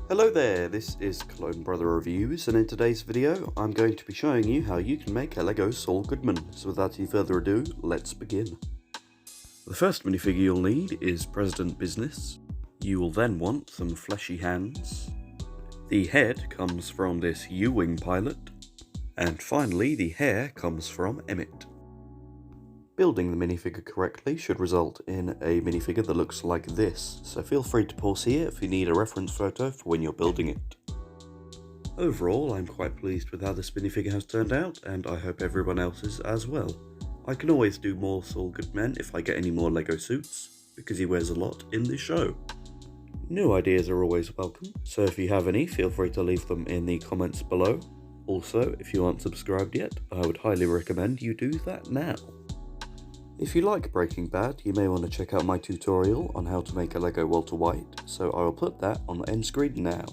Hello there, this is Clone Brother Reviews, and in today's video I'm going to be showing you how you can make a LEGO Saul Goodman. So without any further ado, let's begin. The first minifigure you'll need is President Business. You will then want some fleshy hands. The head comes from this U-Wing pilot. And finally, the hair comes from Emmett. Building the minifigure correctly should result in a minifigure that looks like this, so feel free to pause here if you need a reference photo for when you're building it. Overall, I'm quite pleased with how this minifigure has turned out, and I hope everyone else is as well. I can always do more Saul Goodman if I get any more LEGO suits, because he wears a lot in this show. New ideas are always welcome, so if you have any, feel free to leave them in the comments below. Also, if you aren't subscribed yet, I would highly recommend you do that now. If you like Breaking Bad, you may want to check out my tutorial on how to make a LEGO Walter White, so I will put that on the end screen now.